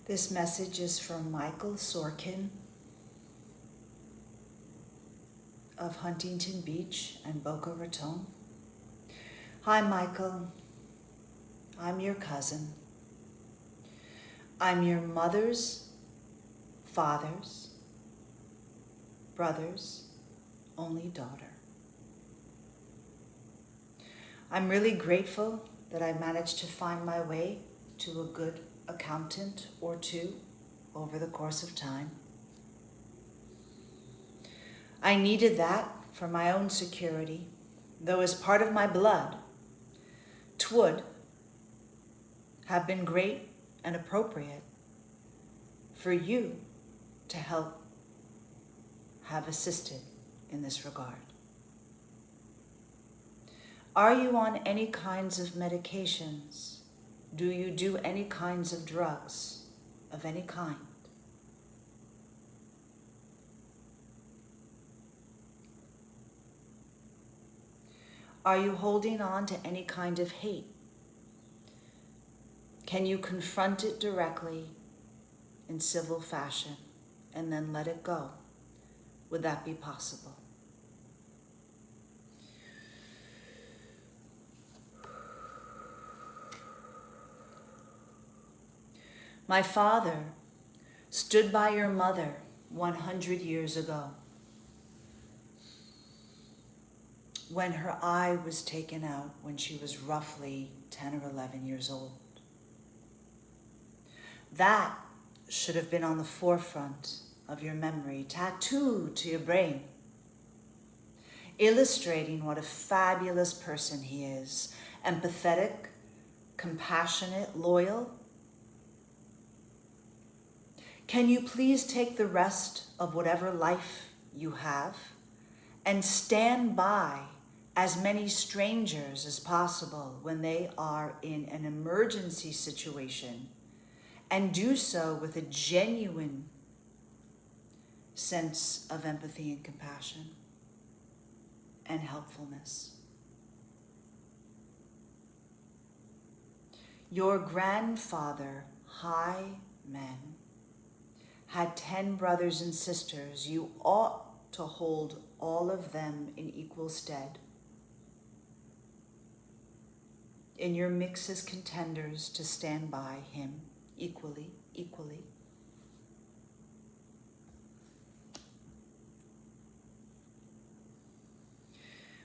This message is from MichaelSorkin of Huntington Beach and Boca Raton. Hi, Michael. I'm your cousin. I'm your mother's, father's, brother's only daughter. I'm really grateful that I managed to find my way to a good accountant or two over the course of time. I needed that for my own security, though as part of my blood, 'twould have been great and appropriate for you to help have assisted in this regard. Are you on any kinds of medications? Do you do any kinds of drugs of any kind? Are you holding on to any kind of hate? Can you confront it directly in civil fashion and then let it go? Would that be possible? My father stood by your mother 100 years ago when her eye was taken out when she was roughly 10 or 11 years old. That should have been on the forefront of your memory, tattooed to your brain, illustrating what a fabulous person he is, empathetic, compassionate, loyal. Can you please take the rest of whatever life you have and stand by as many strangers as possible when they are in an emergency situation, and do so with a genuine sense of empathy and compassion and helpfulness? Your grandfather, high man, had 10 brothers and sisters. You ought to hold all of them in equal stead in your mix as contenders to stand by him equally.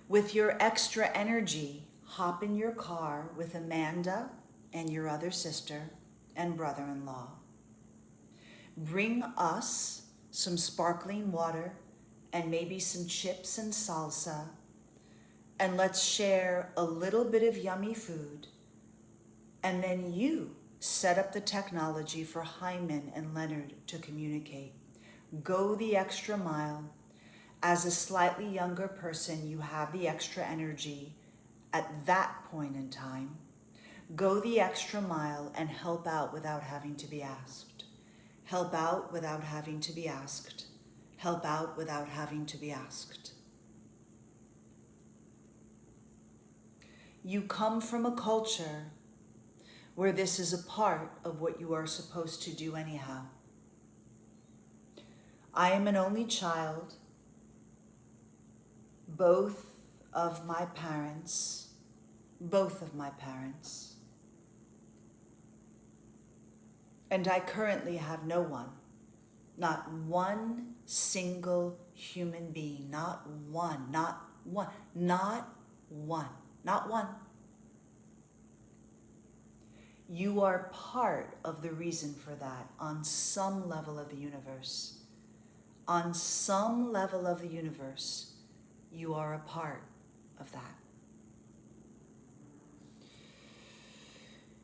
With your extra energy, hop in your car with Amanda and your other sister and brother-in-law. Bring us some sparkling water and maybe some chips and salsa, and let's share a little bit of yummy food, and then you set up the technology for Hyman and Leonard to communicate. Go the extra mile. As a slightly younger person, you have the extra energy at that point in time. Go the extra mile and help out without having to be asked. Help out without having to be asked. Help out without having to be asked. You come from a culture where this is a part of what you are supposed to do anyhow. I am an only child. Both of my parents, and I currently have no one, not one single human being, not one. You are part of the reason for that on some level of the universe. On some level of the universe, you are a part of that.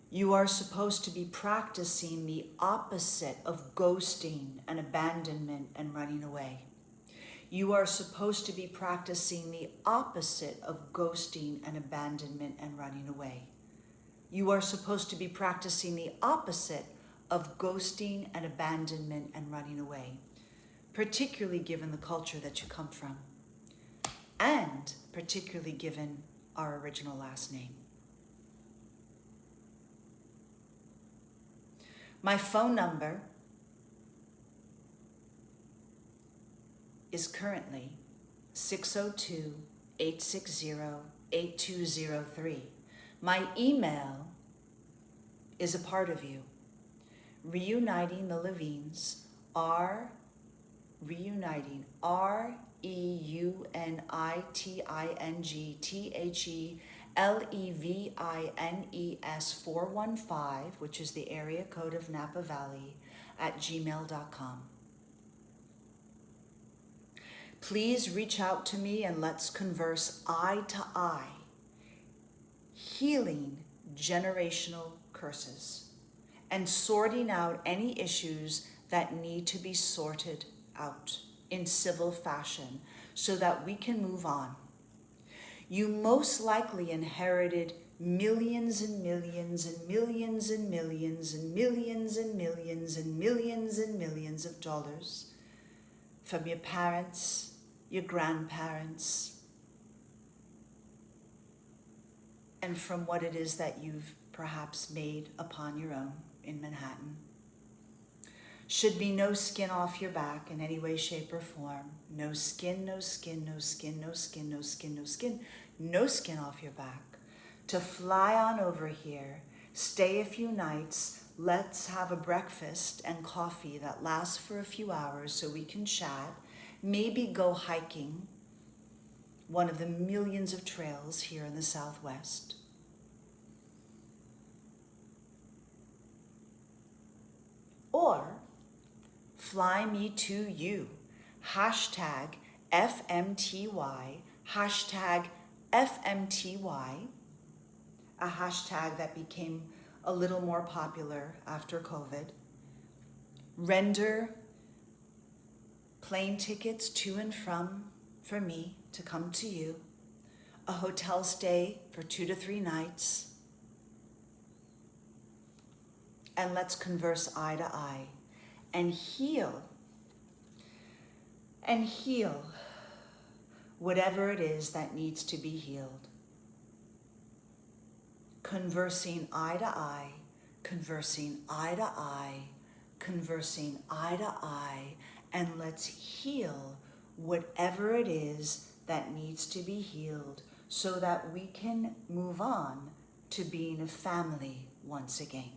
You are supposed to be practicing the opposite of ghosting and abandonment and running away. You are supposed to be practicing the opposite of ghosting and abandonment and running away. You are supposed to be practicing the opposite of ghosting and abandonment and running away, particularly given the culture that you come from, and particularly given our original last name. My phone number is currently 602-860-8203. My email is a part of you. Reuniting the Levines, reuniting, ReunitingTheLevines 415, which is the area code of Napa Valley, at gmail.com. Please reach out to me and let's converse eye to eye, healing generational curses and sorting out any issues that need to be sorted out in civil fashion so that we can move on. You most likely inherited millions and millions and millions and millions and millions and millions and millions and millions of dollars from your parents, your grandparents, and from what it is that you've perhaps made upon your own in Manhattan. Should be no skin off your back in any way, shape, or form. No skin, no skin, no skin, no skin, no skin, no skin, no skin off your back. To fly on over here, stay a few nights, let's have a breakfast and coffee that lasts for a few hours so we can chat, maybe go hiking one of the millions of trails here in the Southwest. Or fly me to you. Hashtag FMTY, hashtag FMTY, a hashtag that became a little more popular after COVID. Render plane tickets to and from for me to come to you, a hotel stay for 2 to 3 nights, and let's converse eye to eye and heal whatever it is that needs to be healed. Conversing eye to eye, conversing eye to eye, conversing eye to eye, and let's heal whatever it is that needs to be healed so that we can move on to being a family once again.